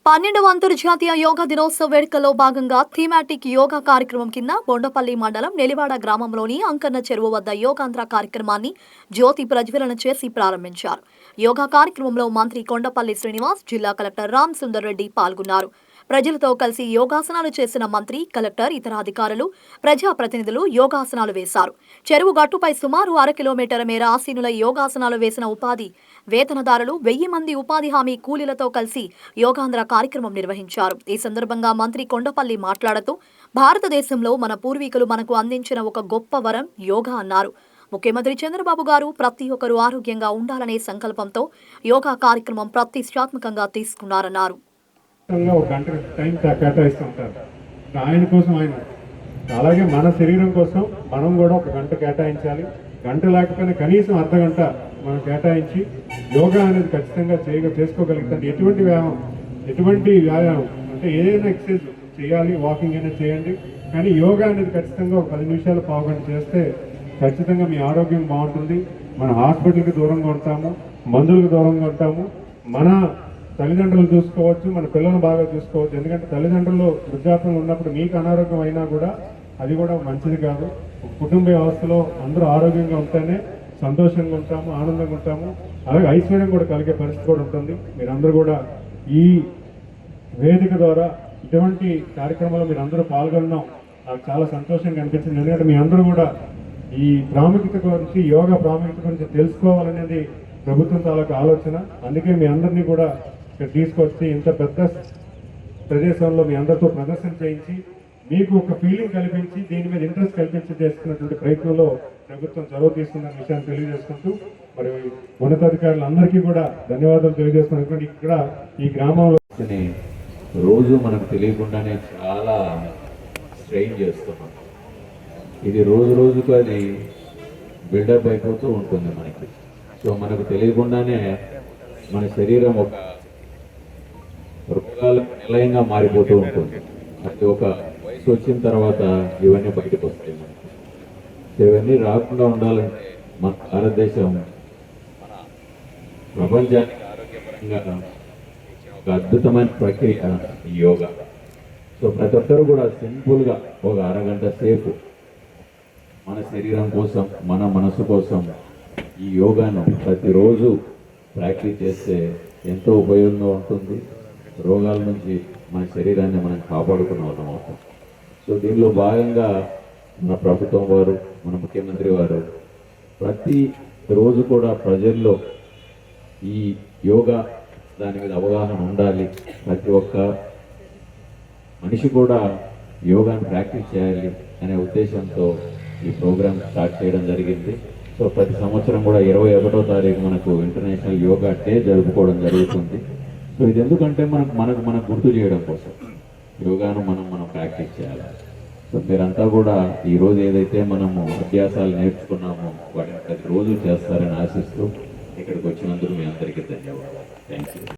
12వ అంతర్జాతీయ యోగా దినోత్సవ వేడుకల్లో భాగంగా థీమాటిక్ యోగా కార్యక్రమం కింద బొండపల్లి మండలం నెలివాడ గ్రామంలోని అంకన్న చెరువు వద్ద యోగాంధ్ర కార్యక్రమాన్ని జ్యోతి ప్రజ్వలన చేసి ప్రారంభించారు. యోగా కార్యక్రమంలో మంత్రి కొండపల్లి శ్రీనివాస్, జిల్లా కలెక్టర్ రామ్ సుందర్ రెడ్డి పాల్గొన్నారు. ప్రజలతో కలిసి యోగాసనాలు చేసిన మంత్రి, కలెక్టర్, ఇతర అధికారులు, ప్రజాప్రతినిధులు యోగాసనాలు వేశారు. చెరువు గట్టుపై సుమారు 1/2 కిలోమీటర్ల మేర ఆసీనుల యోగాసనాలు వేసిన ఉపాధి వేతనదారులు 1000 మంది ఉపాధి హామీ కూలీలతో కలిసి యోగాంధ్ర కార్యక్రమం నిర్వహించారు. ఈ సందర్భంగా మంత్రి కొండపల్లి మాట్లాడుతూ, భారతదేశంలో మన పూర్వీకులు మనకు అందించిన ఒక గొప్ప వరం యోగా అన్నారు. ముఖ్యమంత్రి చంద్రబాబు గారు ప్రతి ఒక్కరూ ఆరోగ్యంగా ఉండాలనే సంకల్పంతో యోగా కార్యక్రమం ప్రతిష్టాత్మకంగా తీసుకున్నారన్నారు. ఒక గంట టైం కేటాయిస్తుంటారు ఆయన కోసం. ఆయన అలాగే మన శరీరం కోసం మనం కూడా ఒక గంట కేటాయించాలి. గంట లేకపోయినా కనీసం అర్ధగంట మనం కేటాయించి యోగా అనేది ఖచ్చితంగా చేసుకోగలుగుతాం. ఎటువంటి వ్యాయామం అంటే ఏదైనా ఎక్సర్సైజ్ చేయాలి, వాకింగ్ అయినా చేయండి, కానీ యోగా అనేది ఖచ్చితంగా ఒక 10 నిమిషాలు పావుగంట చేస్తే ఖచ్చితంగా మీ ఆరోగ్యం బాగుంటుంది. మన హాస్పిటల్కి దూరంగా ఉంటాము, మందులకు దూరంగా ఉంటాము, మన తల్లిదండ్రులు చూసుకోవచ్చు, మన పిల్లలను బాగా చూసుకోవచ్చు. ఎందుకంటే తల్లిదండ్రులు వృద్ధాప్యంలో ఉన్నప్పుడు మీకు అనారోగ్యం అయినా కూడా అది కూడా మంచిది కాదు. కుటుంబ వ్యవస్థలో అందరూ ఆరోగ్యంగా ఉంటేనే సంతోషంగా ఉంటాము, ఆనందంగా ఉంటాము, అలాగే ఐశ్వర్యం కూడా కలిగే పరిస్థితి కూడా ఉంటుంది. మీరందరూ కూడా ఈ వేదిక ద్వారా ఇటువంటి కార్యక్రమాల్లో మీరు అందరూ పాల్గొనడం నాకు చాలా సంతోషంగా అనిపించింది. ఎందుకంటే మీ అందరూ కూడా ఈ ప్రాముఖ్యత గురించి, యోగా ప్రాముఖ్యత గురించి తెలుసుకోవాలనేది ప్రభుత్వం తాలూకు ఆలోచన. అందుకే మీ అందరినీ కూడా ఇక్కడ తీసుకొచ్చి ఇంత పెద్ద ప్రదేశంలో మీ అందరితో ప్రదర్శన చేయించి మీకు ఒక ఫీలింగ్ కల్పించి దీని మీద ఇంట్రెస్ట్ కల్పించి చేస్తున్నటువంటి ప్రయత్నంలో ప్రభుత్వం చొరవ తీసుకున్న విషయాన్ని తెలియజేసుకుంటూ, మరి ఉన్నతాధికారులందరికీ కూడా ధన్యవాదాలు తెలియజేస్తున్నాను. ఇక్కడ ఈ గ్రామంలో రోజు మనకు తెలియకుండానే చాలా స్ట్రెయిన్ చేస్తున్నాం. ఇది రోజు రోజుకు అది బిల్డప్ అయిపోతూ ఉంటుంది మనకి. సో మనకు తెలియకుండానే మన శరీరం ఒక రోగాల నిలయంగా మారిపోతూ ఉంటుంది. అది ఒక వయసు వచ్చిన తర్వాత ఇవన్నీ బయటకు వస్తాయి మనకి. ఇవన్నీ రాకుండా ఉండాలంటే మన భారతదేశం ప్రపంచానికి ఆరోగ్యపరంగా ఒక అద్భుతమైన ప్రక్రియ ఈ యోగా. సో ప్రతి ఒక్కరు కూడా సింపుల్గా ఒక అరగంట సేపు మన శరీరం కోసం, మన మనసు కోసం ఈ యోగాను ప్రతిరోజు ప్రాక్టీస్ చేస్తే ఎంతో ఉపయోగంగా ఉంటుంది. రోగాల నుంచి మన శరీరాన్ని మనం కాపాడుకునే వాళ్ళం అవుతాం. సో దీనిలో భాగంగా మన ప్రభుత్వం వారు, మన ముఖ్యమంత్రి వారు ప్రతి రోజు కూడా ప్రజల్లో ఈ యోగా దాని మీద అవగాహన ఉండాలి. ప్రతి ఒక్క మనిషి కూడా యోగాను ప్రాక్టీస్ చేయాలి అనే ఉద్దేశంతో ఈ ప్రోగ్రామ్ స్టార్ట్ చేయడం జరిగింది. సో ప్రతి సంవత్సరం కూడా 21వ తారీఖు మనకు ఇంటర్నేషనల్ యోగా డే జరుపుకోవడం జరుగుతుంది. సో ఇది ఎందుకంటే మనకు గుర్తు చేయడం కోసం యోగాను మనం ప్రాక్టీస్ చేయాలి. సో మీరంతా కూడా ఈరోజు ఏదైతే మనము అభ్యాసాలు నేర్చుకున్నామో వాటిని ప్రతిరోజు చేస్తారని ఆశిస్తూ ఇక్కడికి వచ్చినందుకు మీ అందరికీ ధన్యవాదాలు. Thank you.